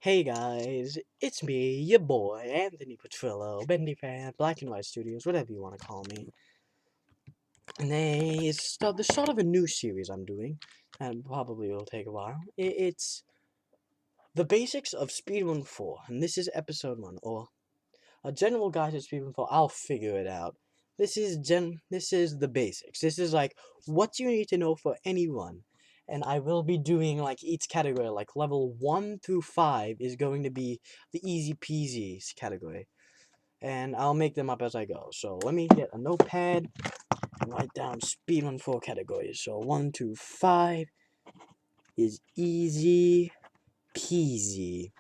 Hey guys, it's me, your boy, Anthony Petrillo, Bendy Fan, Black and White Studios, whatever you want to call me. And it's the start of a new series I'm doing, and probably will take a while. It's the basics of Speedrun 4, and this is episode 1, or a general guide to Speedrun 4. I'll figure it out. This is the basics. This is like what you need to know for any run. And I will be doing like each category, like level 1 through 5 is going to be the easy peasy category. And I'll make them up as I go. So let me get a notepad and write down Speedrun 4 categories. So 1 to 5 is easy peasy.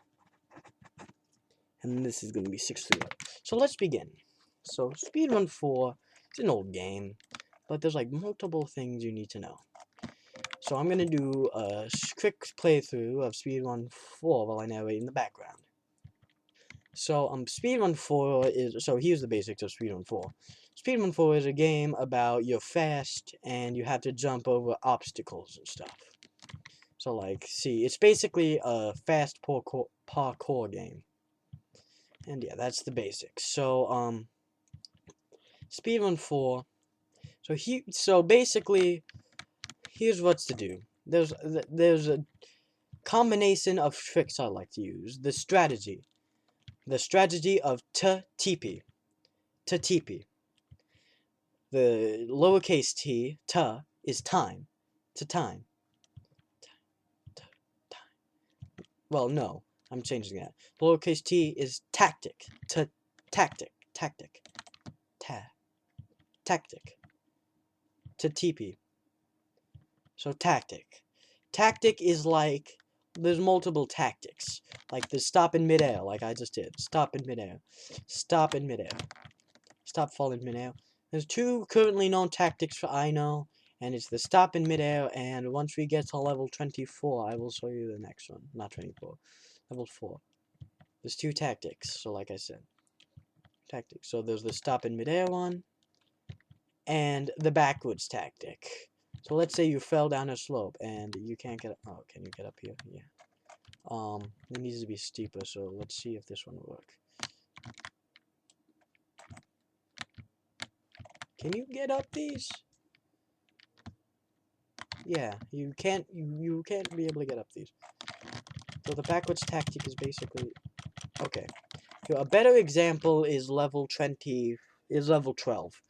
And this is going to be 6 through 8. So let's begin. So Speedrun 4 is an old game, but there's like multiple things you need to know. So I'm going to do a quick playthrough of Speedrun 4 while I narrate in the background. So Speedrun 4 is, so here's the basics of Speedrun 4. Speedrun 4 is a game about you're fast and you have to jump over obstacles and stuff. So like, see, it's basically a fast parkour game. And yeah, that's the basics. So Speedrun 4. So basically, here's what's to do. There's a combination of tricks I like to use. The strategy of TP. The lowercase t, is time. Time. Well, no, I'm changing that. Lowercase t is tactic. Tactic. Tactic. TP. So tactic. Tactic is like, there's multiple tactics. Like the stop in midair, like I just did. Stop in midair. Stop in midair. Stop fall in midair. There's two currently known tactics for I know, and it's the stop in midair, and once we get to level 24, I will show you the next one. Not 24. Level 4. There's two tactics, so like I said. Tactics. So there's the stop in midair one, and the backwards tactic. So let's say you fell down a slope and you can't get up. Oh, can you get up here? Yeah. It needs to be steeper, so let's see if this one will work. Can you get up these? Yeah, you can't be able to get up these. So the backwards tactic is basically okay. So a better example is level 12.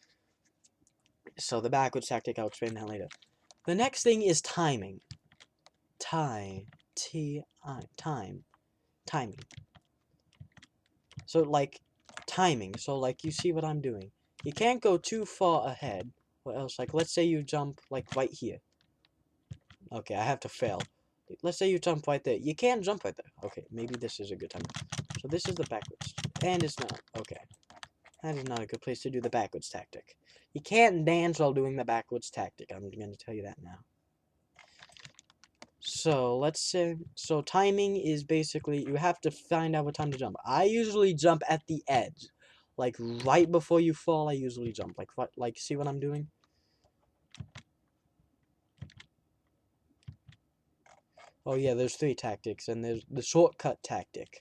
So the backwards tactic, I'll explain that later. The next thing is timing. Timing. So like timing. So like you see what I'm doing. You can't go too far ahead, or else like let's say you jump like right here. Okay, I have to fail. Let's say you jump right there. You can't jump right there. Okay, maybe this is a good time. So this is the backwards. And it's not. Okay. That is not a good place to do the backwards tactic. You can't dance while doing the backwards tactic. I'm going to tell you that now. So, let's say, so timing is basically, you have to find out what time to jump. I usually jump at the edge. Like, right before you fall, I usually jump. Like, see what I'm doing? Oh yeah, there's 3 tactics, and there's the shortcut tactic.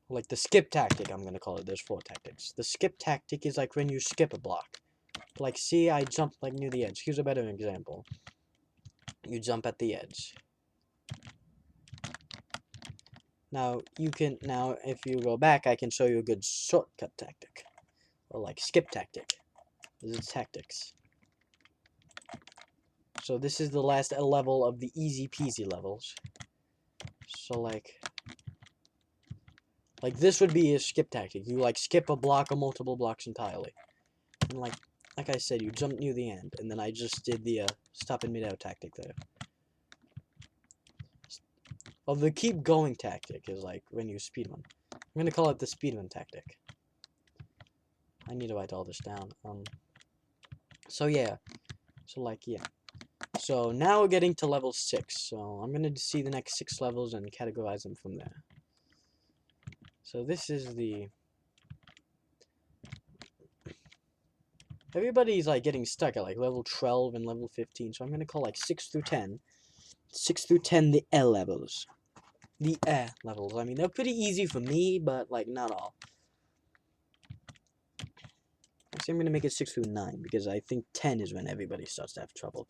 Like the skip tactic, I'm gonna call it. There's 4 tactics. The skip tactic is like when you skip a block. Like, see, I jumped like near the edge. Here's a better example. You jump at the edge. Now, if you go back, I can show you a good shortcut tactic. Or like skip tactic. This is tactics. So this is the last level of the easy peasy levels. So like this would be a skip tactic. You like skip a block or multiple blocks entirely. And like I said, you jump near the end. And then I just did the stop in mid-air tactic there. Well, the keep going tactic is like when you speedrun. I'm gonna call it the speedrun tactic. I need to write all this down. So yeah. So like, yeah. So now we're getting to level 6. So I'm gonna see the next 6 levels and categorize them from there. So this is the... Everybody's like getting stuck at like level 12 and level 15. So I'm gonna call like 6 through 10. 6 through 10 the L levels. the levels. I mean, they're pretty easy for me, but like not all. Actually, I'm gonna make it 6 through 9 because I think 10 is when everybody starts to have trouble.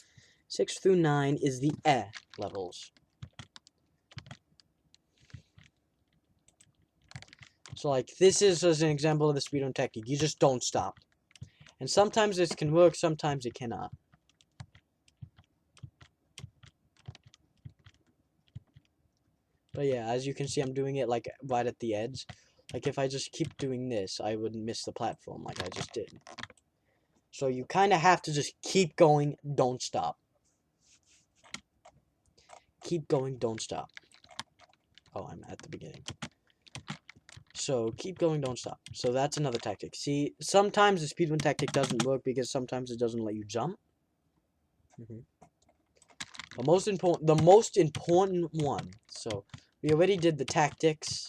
6 through 9 is the levels. So like this is as an example of the speedrun technique. You just don't stop. And sometimes this can work, sometimes it cannot. But yeah, as you can see, I'm doing it like right at the edge. Like if I just keep doing this, I wouldn't miss the platform like I just did. So you kind of have to just keep going, don't stop. Keep going, don't stop. Oh, I'm at the beginning. So keep going, don't stop. So that's another tactic. See, sometimes the speedrun tactic doesn't work because sometimes it doesn't let you jump. The most important one. So we already did the tactics.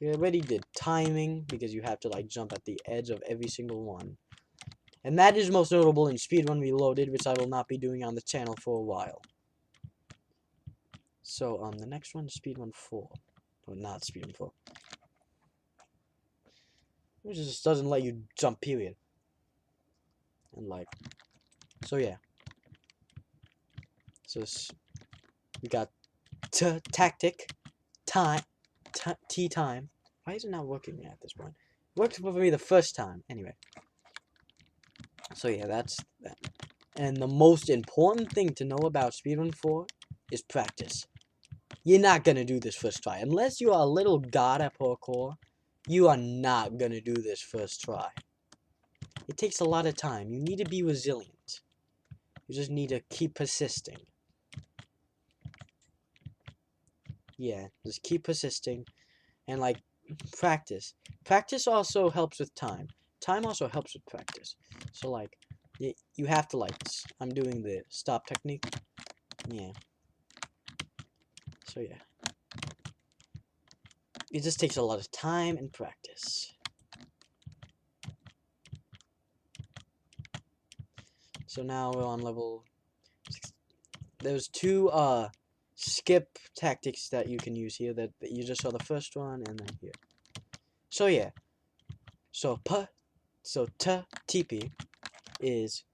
We already did timing because you have to like jump at the edge of every single one. And that is most notable in Speedrun Reloaded, which I will not be doing on the channel for a while. So the next one is Speedrun 4. Or not Speedrun 4. Which just doesn't let you jump, period. And like, so yeah. So we got tactic, time, time. Why is it not working at this point? It worked for me the first time. Anyway. So yeah, that's that. And the most important thing to know about Speedrun 4 is practice. You're not gonna do this first try. Unless you are a little god at parkour, you are not gonna do this first try. It takes a lot of time. You need to be resilient. You just need to keep persisting. Yeah, just keep persisting. And like, practice. Practice also helps with time. Time also helps with practice. So like, you have to like, I'm doing the stop technique. Yeah. So yeah. It just takes a lot of time and practice. So now we're on level 6. There's two skip tactics that you can use here that you just saw the first one and then here. So yeah. So TP is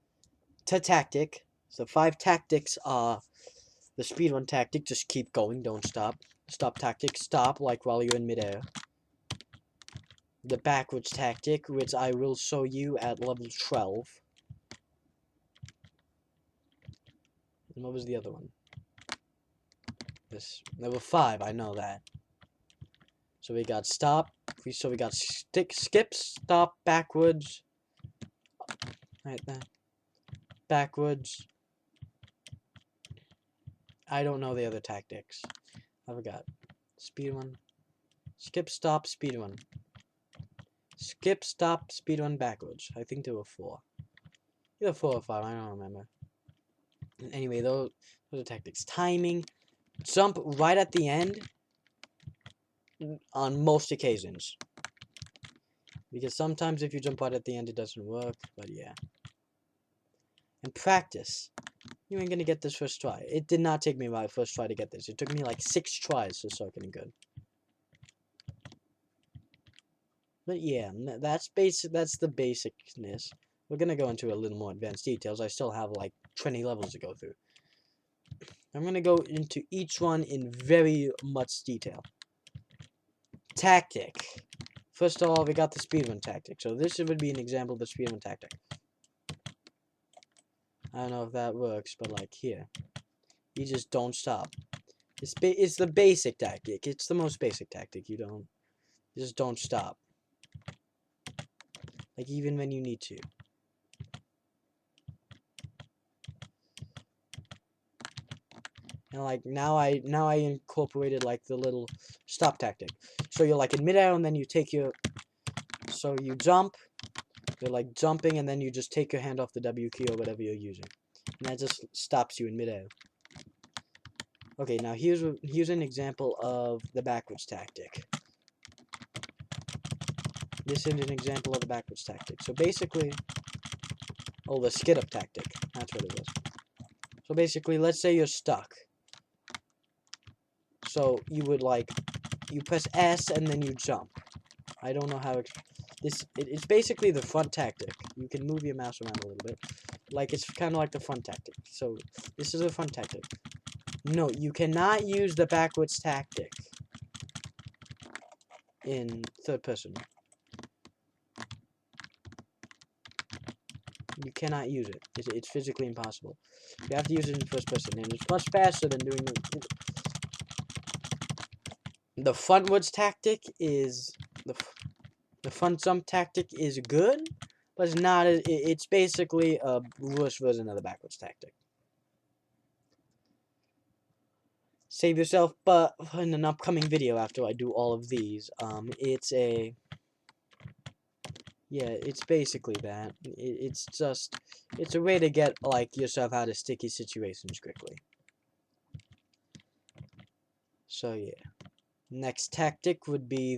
tactic. So 5 tactics are the speedrun tactic, just keep going, don't stop. Stop tactic, stop like while you're in midair. The backwards tactic, which I will show you at level 12. And what was the other one? This level 5, I know that. So we got stop. So we got skip, stop, backwards. Right there. Backwards. I don't know the other tactics. I forgot. Speedrun. Skip, stop, speedrun. Skip, stop, speedrun, backwards. I think there were 4. Either 4 or 5, I don't remember. Anyway, those are tactics. Timing. Jump right at the end. On most occasions. Because sometimes if you jump right at the end, it doesn't work. But yeah. And practice. You ain't gonna get this first try. It did not take me my first try to get this. It took me like 6 tries to start getting good. But yeah, that's the basicness. We're gonna go into a little more advanced details. I still have like 20 levels to go through. I'm gonna go into each one in very much detail. Tactic. First of all, we got the speedrun tactic. So this would be an example of the speedrun tactic. I don't know if that works, but like here. You just don't stop. It's the basic tactic. It's the most basic tactic. You just don't stop. Like even when you need to. And like now I incorporated like the little stop tactic. So you're like in midair and then you take your so you jump. You're like jumping and then you just take your hand off the W key or whatever you're using. And that just stops you in midair. Okay, now here's an example of the backwards tactic. This is an example of the backwards tactic. So basically, the skid up tactic. That's what it was. So basically, let's say you're stuck. So you would like, you press S and then you jump. I don't know how it's basically the front tactic. You can move your mouse around a little bit. Like, it's kind of like the front tactic. So this is the front tactic. No, you cannot use the backwards tactic in third person. You cannot use it. It's physically impossible. You have to use it in first person, and it's much faster than doing the frontwards tactic is the front jump tactic is good, but it's not. It's basically a worse version of the backwards tactic. Save yourself, but in an upcoming video after I do all of these, it's a. Yeah, it's basically that. It's just, it's a way to get, like, yourself out of sticky situations quickly. So, yeah. Next tactic would be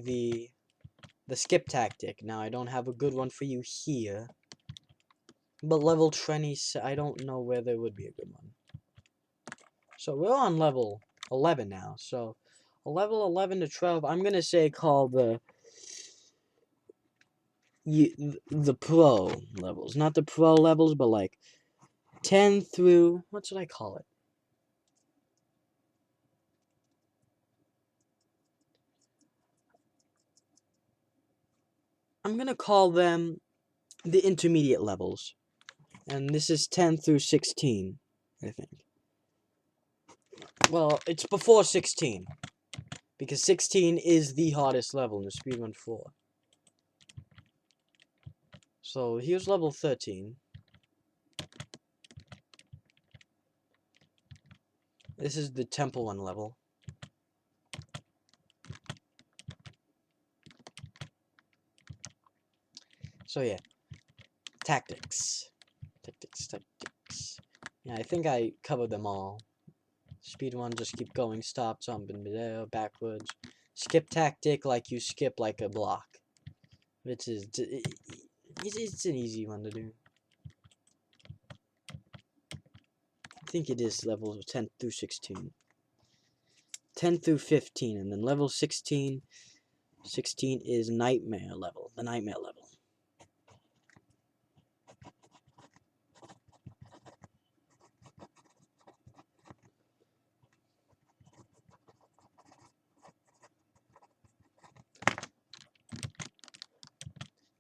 the skip tactic. Now, I don't have a good one for you here. But level 20, I don't know where there would be a good one. So, we're on level 11 now. So, a level 11 to 12, I'm going to say call the pro levels. Not the pro levels, but like 10 through, what should I call it? I'm gonna call them the intermediate levels. And this is 10 through 16, I think. Well, it's before 16. Because 16 is the hardest level in the Speedrun 4. So, here's level 13. This is the Temple 1 level. So, yeah. Tactics. Tactics. Yeah, I think I covered them all. Speed 1, just keep going, stop, jump in midair, backwards. Skip tactic, like you skip like a block. Which is, it's an easy one to do. I think it is levels 10 through 16. 10 through 15, and then level 16 is nightmare level, the nightmare level.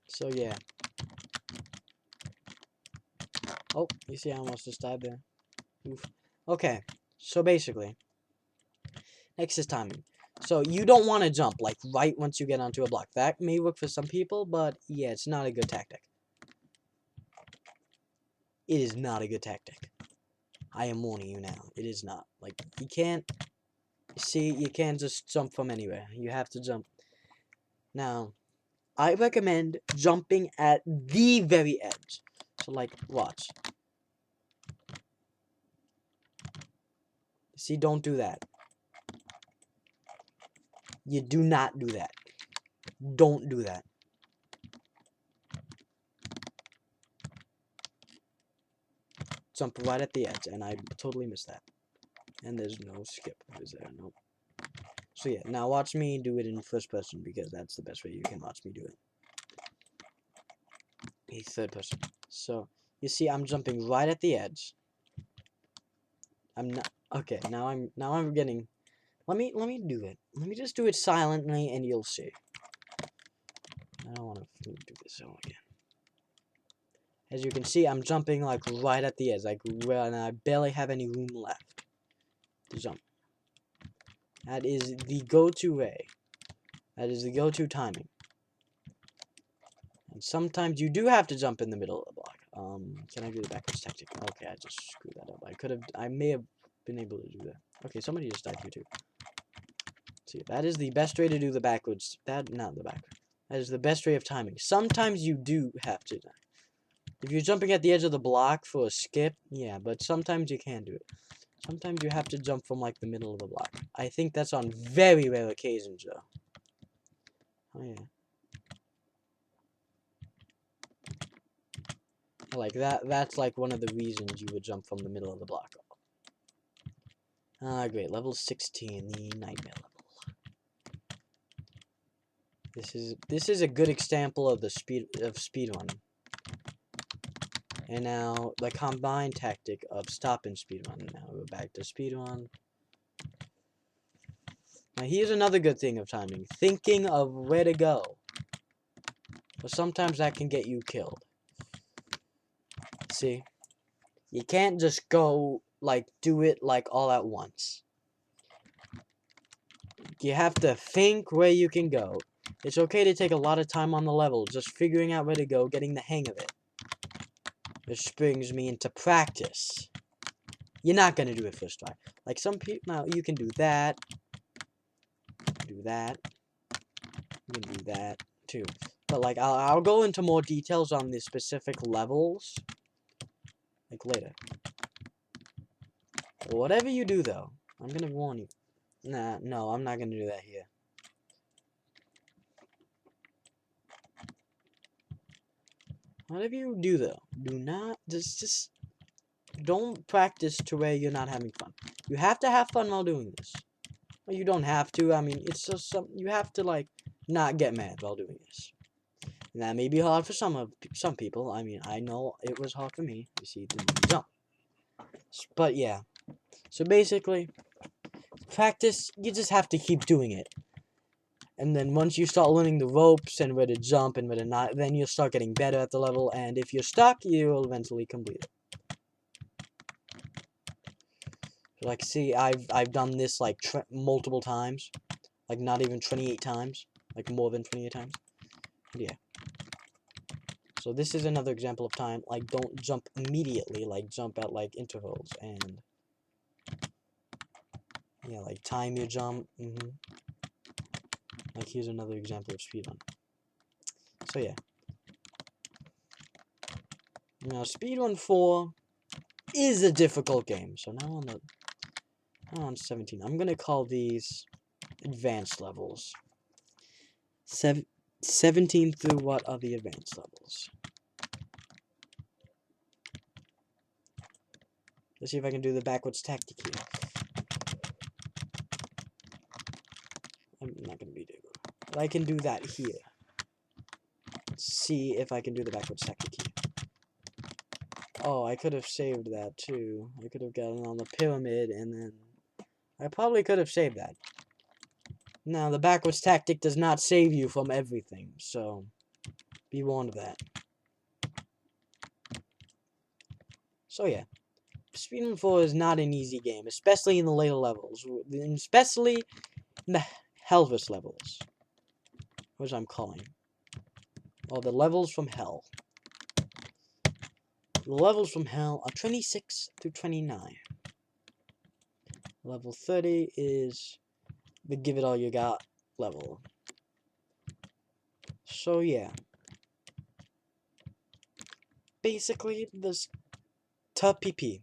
So yeah. Oh, you see I almost just died there. Oof. Okay, so basically, next is timing. So you don't want to jump like right once you get onto a block. That may work for some people, but yeah, it's not a good tactic. It is not a good tactic. I am warning you now. It is not. Like, you can't... See, you can't just jump from anywhere. You have to jump. Now, I recommend jumping at the very edge. So, like, watch. See, don't do that. You do not do that. Don't do that. Jump right at the edge, and I totally missed that. And there's no skip, is there? Nope. So yeah, now watch me do it in first person, because that's the best way you can watch me do it. A third person. So, you see I'm jumping right at the edge. I'm not... Okay, now I'm getting... Let me do it. Let me just do it silently, and you'll see. I don't want to do this all again. As you can see, I'm jumping like right at the edge, like and I barely have any room left to jump. That is the go-to way. That is the go-to timing. And sometimes you do have to jump in the middle of the block. Can I do the backwards tactic? Okay, I just screwed that up. I may have been able to do that. Okay, somebody just died here too. See, that is the best way to do the backwards. Not the backwards. That is the best way of timing. Sometimes you do have to. If you're jumping at the edge of the block for a skip, yeah, but sometimes you can do it. Sometimes you have to jump from, like, the middle of the block. I think that's on very rare occasions, though. Oh, yeah. Like, that's, like, one of the reasons you would jump from the middle of the block. Great. Level 16, the nightmare level. This is a good example of the speedrun. And now the combined tactic of stop and speedrun. Now we're back to speedrun. Now here's another good thing of timing. Thinking of where to go. But sometimes that can get you killed. See? You can't just go, like, do it, like, all at once. You have to think where you can go. It's okay to take a lot of time on the level, just figuring out where to go, getting the hang of it. Which brings me into practice. You're not gonna do it first try. Like some people, now you can do that. Do that. You can do that too. But like, I'll go into more details on the specific levels, like later. But whatever you do though, I'm gonna warn you. Nah, no, I'm not gonna do that here. Whatever you do though, do not just don't practice to where you're not having fun. You have to have fun while doing this. Well, you don't have to. I mean, it's just something you have to like not get mad while doing this. And that may be hard for some people. I mean, I know it was hard for me. You see, the jump. But yeah. So basically, practice. You just have to keep doing it. And then once you start learning the ropes and where to jump and where to not, then you'll start getting better at the level. And if you're stuck, you'll eventually complete it. Like, see, I've done this like multiple times, like not even 28 times, like more than 28 times. Yeah. So this is another example of time. Like, don't jump immediately. Like, jump at like intervals and yeah, like time your jump. Like, here's another example of speedrun. So yeah. Now, Speedrun 4 is a difficult game. So now on 17, I'm gonna call these advanced levels. 17 through what are the advanced levels? Let's see if I can do the backwards tactic here. I'm not gonna be able, but I can do that here. Let's see if I can do the backwards tactic here. Oh, I could have saved that too. I could have gotten on the pyramid and then I probably could have saved that. Now, the backwards tactic does not save you from everything, so be warned of that. So yeah, Speedrun 4 is not an easy game, especially in the later levels, especially in the Hellverse levels, which I'm calling. Or the levels from hell. The levels from hell are 26 through 29. Level 30 is the give it all you got level. So yeah. Basically, this tough PP.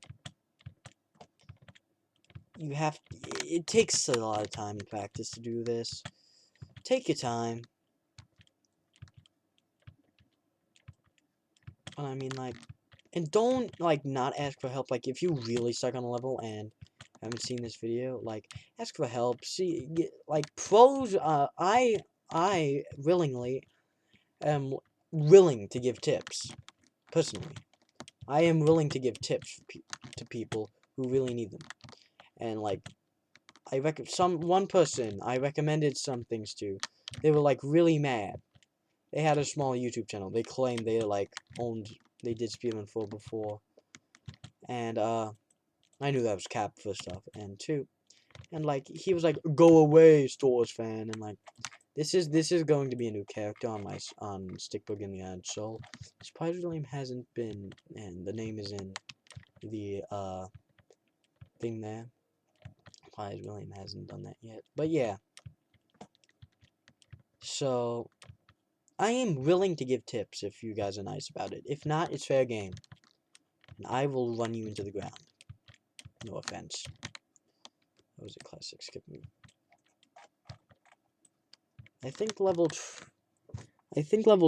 It takes a lot of time and practice to do this. Take your time. I mean, like, and don't, like, not ask for help. Like, if you really stuck on a level and haven't seen this video, like, ask for help. See, like, pros, I willingly am willing to give tips. Personally. I am willing to give tips to people who really need them. And, like, one person I recommended some things to, they were, like, really mad. They had a small YouTube channel. They claimed they, like, they did Speedrun 4 before. And, I knew that was cap first off. And two, and, like, he was like, go away, Stores fan. And, like, this is going to be a new character on Stickbug in the Iron Soul. Spider's name hasn't been, and the name is in the, thing there. Spider's William hasn't done that yet. But, yeah. So, I am willing to give tips if you guys are nice about it. If not, it's fair game. And I will run you into the ground. No offense. That was a classic skip move. I think level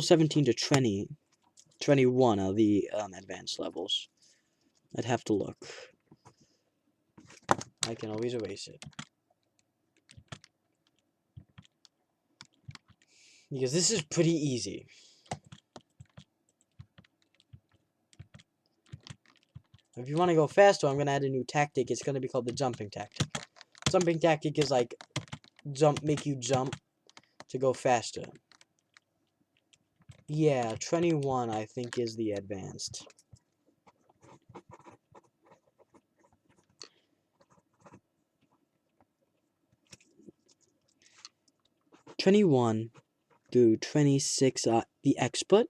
17 to 21 are the advanced levels. I'd have to look. I can always erase it. Because this is pretty easy. If you want to go faster, I'm going to add a new tactic. It's going to be called the jumping tactic. Jumping tactic is like make you jump to go faster. Yeah, 21 I think is the advanced. (21) through 26 are the expert.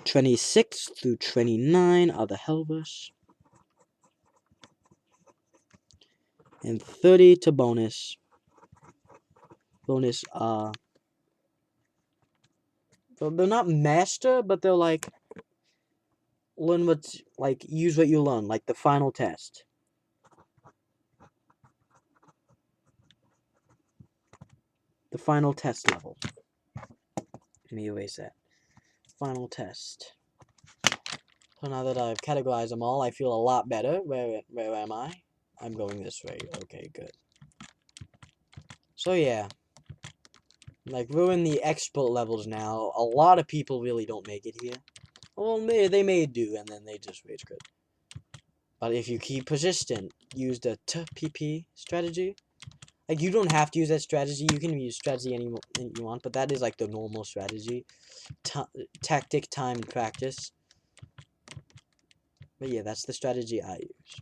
26 through 29 are the Helvers. And 30 to bonus. Bonus are... Well, they're not master, but they're like... Learn what's... Like, use what you learn. Like the final test. The final test level. Let me erase that. Final test. So now that I've categorized them all, I feel a lot better. Where am I? I'm going this way. Okay, good. So yeah. Like, we're in the expert levels now. A lot of people really don't make it here. Well, they may do, and then they just rage quit. But if you keep persistent, use the TPP strategy. Like, you don't have to use that strategy. You can use strategy any you want, but that is like the normal strategy. Tactic, time, practice. But yeah, that's the strategy I use.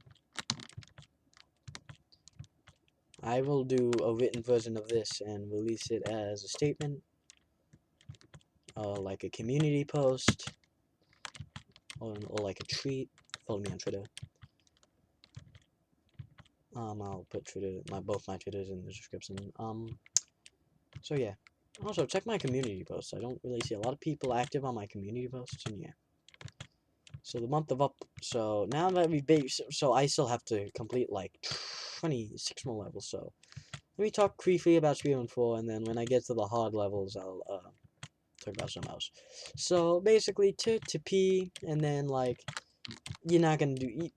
I will do a written version of this and release it as a statement. Like a community post. Or like a tweet. Follow me on Twitter. I'll put both my Twitters in the description. So yeah. Also, check my community posts. I don't really see a lot of people active on my community posts, and yeah. So the month of so now that so I still have to complete like 26 more levels, so let me talk briefly about Speedrun 4, and then when I get to the hard levels, I'll, talk about something else. So, basically, to P, and then, like, you're not gonna do...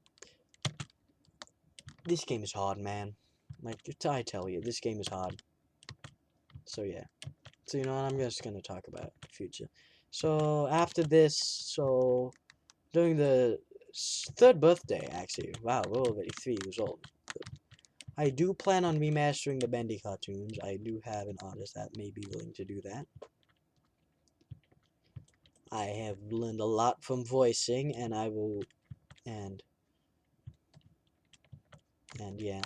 This game is hard, man. Like, I tell you, this game is hard. So, yeah. So, you know what, I'm just gonna talk about the future. So, after this, so, during the 3rd birthday, actually, wow, we're already 3 years old. I do plan on remastering the Bendy cartoons. I do have an artist that may be willing to do that. I have learned a lot from voicing, and I will, and yeah.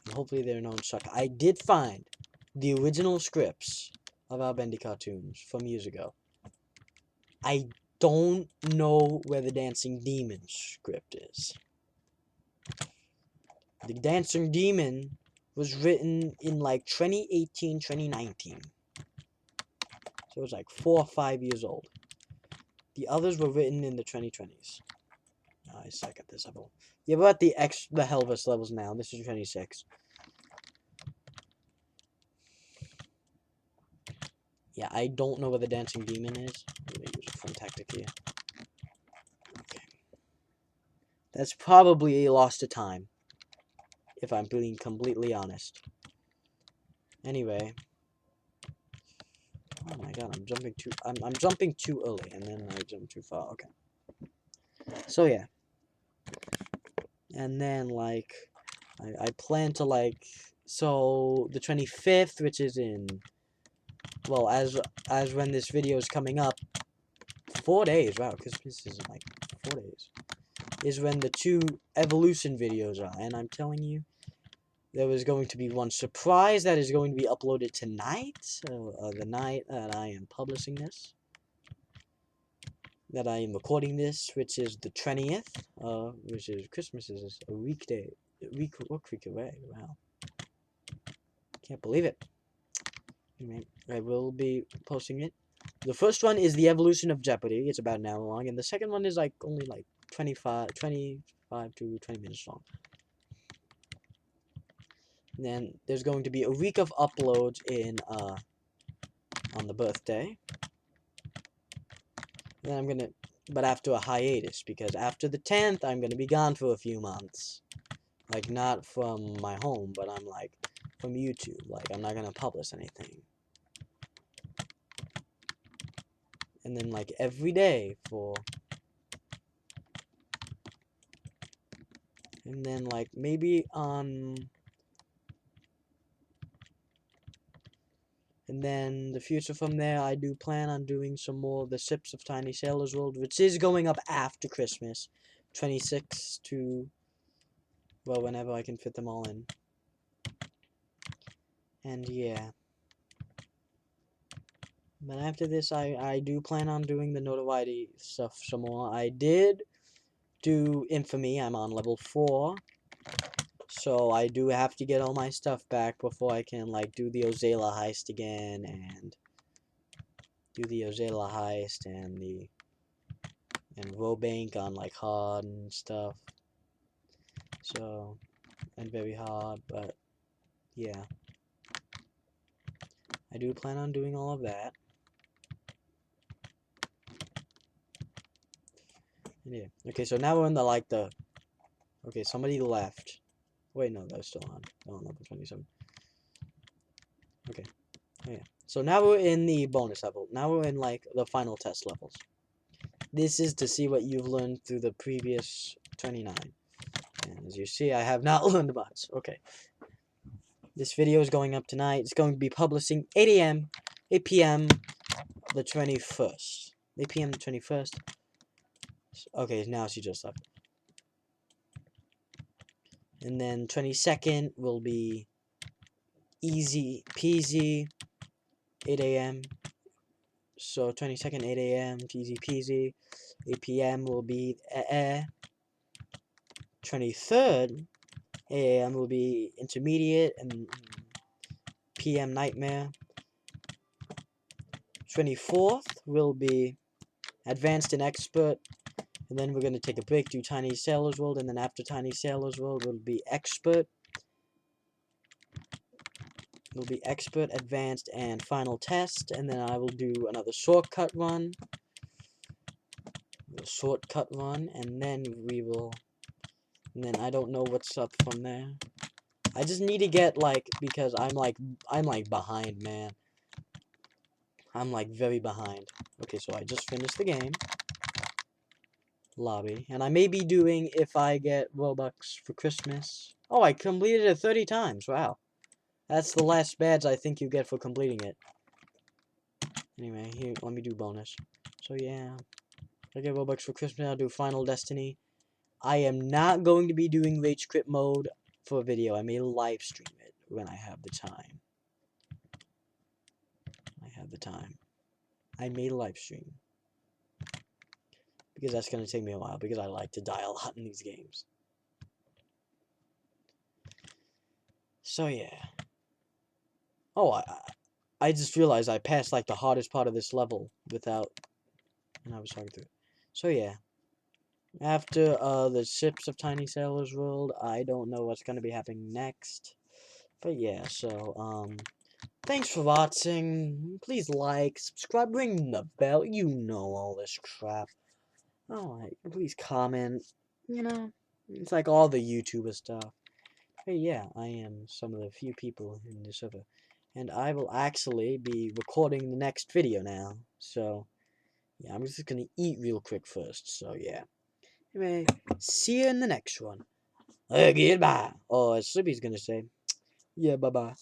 And hopefully they're no suck. I did find the original scripts of our Bendy cartoons from years ago. I don't know where the Dancing Demon script is. The Dancing Demon was written in like 2018, 2019. So it was like 4 or 5 years old. The others were written in the 2020s. Oh, I suck at this level. Yeah, we're at the Helvis levels now. This is 26. Yeah, I don't know where the Dancing Demon is. I'm gonna use a fun tactic here. Okay. That's probably a loss to time, if I'm being completely honest. Anyway. Oh my god, I'm jumping too early, and then I jump too far. Okay. So yeah. And then, like, I plan to, like, so the 25th, which is in, well, as when this video is coming up, 4 days. Wow, Christmas is in like 4 days. Is when the 2 evolution videos are, and I'm telling you, there is going to be one surprise that is going to be uploaded tonight, the night that I am publishing this, that I am recording this, which is the 20th, which is Christmas is a work week away. Wow, can't believe it. Anyway, I will be posting it. The first one is the evolution of Jeopardy. It's about an hour long, and the second one is like only like 25 to 20 minutes long. And then there's going to be a week of uploads in on the birthday. Then I'm gonna but after a hiatus, because after the 10th, I'm gonna be gone for a few months. Like, not from my home, but I'm like, from YouTube. Like, I'm not gonna publish anything. And then, like, every day for... And then, like, maybe on... And then the future from there, I do plan on doing some more of the Sips of Tiny Sailor's World, which is going up after Christmas. 26 to... Well, whenever I can fit them all in. And yeah. But after this, I do plan on doing the notoriety stuff some more. I did do Infamy. I'm on level 4. So I do have to get all my stuff back before I can, like, do the Ozela heist again. And do the Ozela heist and the... And Robank on, like, hard and stuff. So... And very hard, but... Yeah. I do plan on doing all of that. Yeah. Okay, so now we're in the, like, the... Okay, somebody left. Wait, no, that's still on. They're on level 27. Okay. Oh, yeah. So now we're in the bonus level. Now we're in, like, the final test levels. This is to see what you've learned through the previous 29. And as you see, I have not learned much. Okay. This video is going up tonight. It's going to be publishing 8 a.m., 8 p.m. the 21st. 8 p.m. the 21st. Okay, now she just left. And then 22nd will be easy peasy, 8 a.m. So 22nd, 8 a.m. easy peasy. 8 p.m. will be 23rd, 8 a.m. will be intermediate and p.m. nightmare. 24th will be advanced and expert. And then we're going to take a break, do Tiny Sailor's World, and then after Tiny Sailor's World will be expert. Will be expert, advanced, and final test, and then I will do another shortcut run. And then we will... And then I don't know what's up from there. I just need to get, like, because I'm like behind, man. I'm like very behind. Okay, so I just finished the game. Lobby. And I may be doing if I get Robux for Christmas. Oh, I completed it 30 times. Wow. That's the last badge I think you get for completing it. Anyway, here, let me do bonus. So yeah. If I get Robux for Christmas, I'll do Final Destiny. I am not going to be doing Rage Quit mode for a video. I may live stream it when I have the time. I may live stream. Because that's going to take me a while, because I like to die a lot in these games. So yeah. Oh, I just realized I passed, like, the hardest part of this level without... And I was talking through it. So yeah. After the Ships of Tiny Sailor's World, I don't know what's going to be happening next. But yeah, so, thanks for watching. Please like, subscribe, ring the bell. You know all this crap. Alright, please comment. You know, it's like all the YouTuber stuff. Hey, yeah, I am some of the few people in this server. And I will actually be recording the next video now. So, yeah, I'm just gonna eat real quick first. So, yeah. Anyway, see you in the next one. Goodbye. Or as Slippy's gonna say, yeah, bye-bye.